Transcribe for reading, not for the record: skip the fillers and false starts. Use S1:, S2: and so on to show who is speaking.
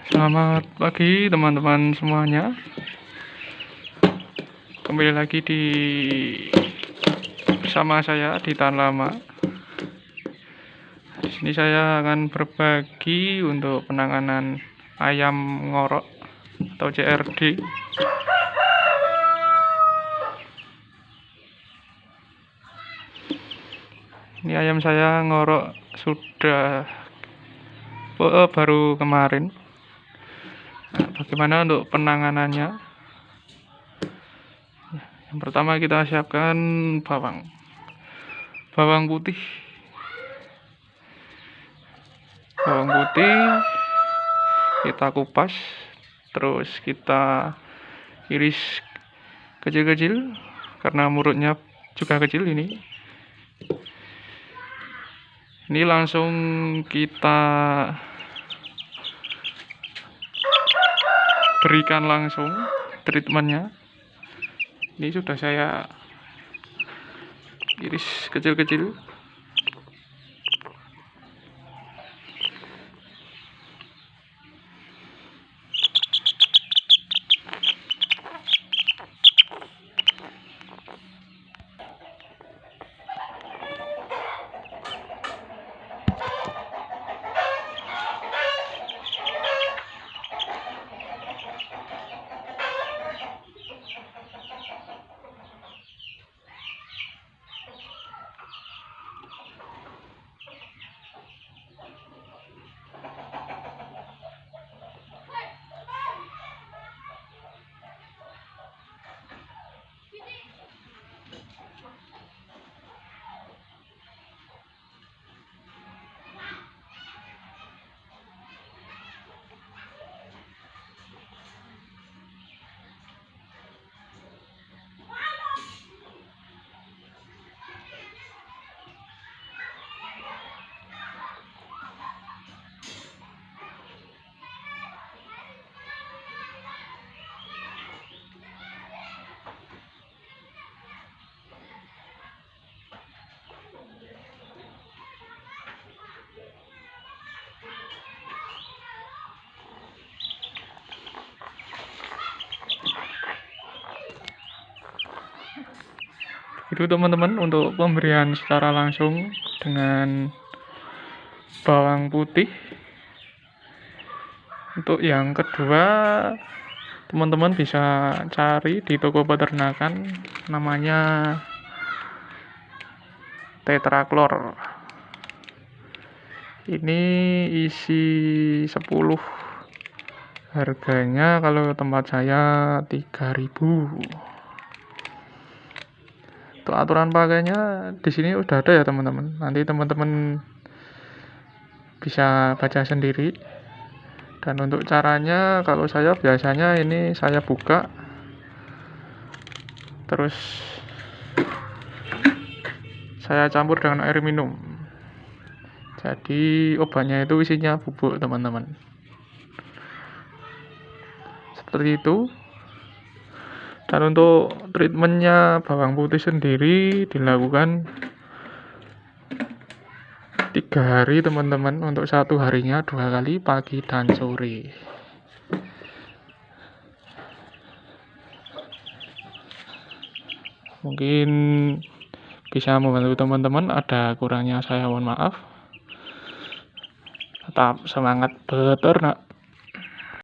S1: Selamat pagi teman-teman semuanya. Kembali lagi bersama saya di Tahan Lama. Di sini saya akan berbagi untuk penanganan ayam ngorok atau CRD. Ini ayam saya ngorok sudah baru kemarin. Bagaimana untuk penanganannya? Yang pertama kita siapkan bawang putih. Bawang putih kita kupas, terus kita iris kecil-kecil karena murutnya juga kecil ini. Ini langsung kita berikan langsung treatmentnya. Ini sudah saya iris kecil-kecil. Itu teman-teman untuk pemberian secara langsung dengan bawang putih. Untuk yang kedua, teman-teman bisa cari di toko peternakan, namanya Tetraklor. Ini isi 10, harganya kalau tempat saya 3.000. Untuk aturan pakainya di sini udah ada ya teman-teman. Nanti teman-teman bisa baca sendiri. Dan untuk caranya, kalau saya biasanya ini saya buka, terus saya campur dengan air minum. Jadi obatnya itu isinya bubuk teman-teman. Seperti itu. Dan untuk treatmentnya bawang putih sendiri dilakukan 3 hari teman-teman. Untuk 1 harinya 2 kali, pagi dan sore. Mungkin bisa membantu teman-teman. Ada kurangnya saya mohon maaf. Tetap semangat beternak.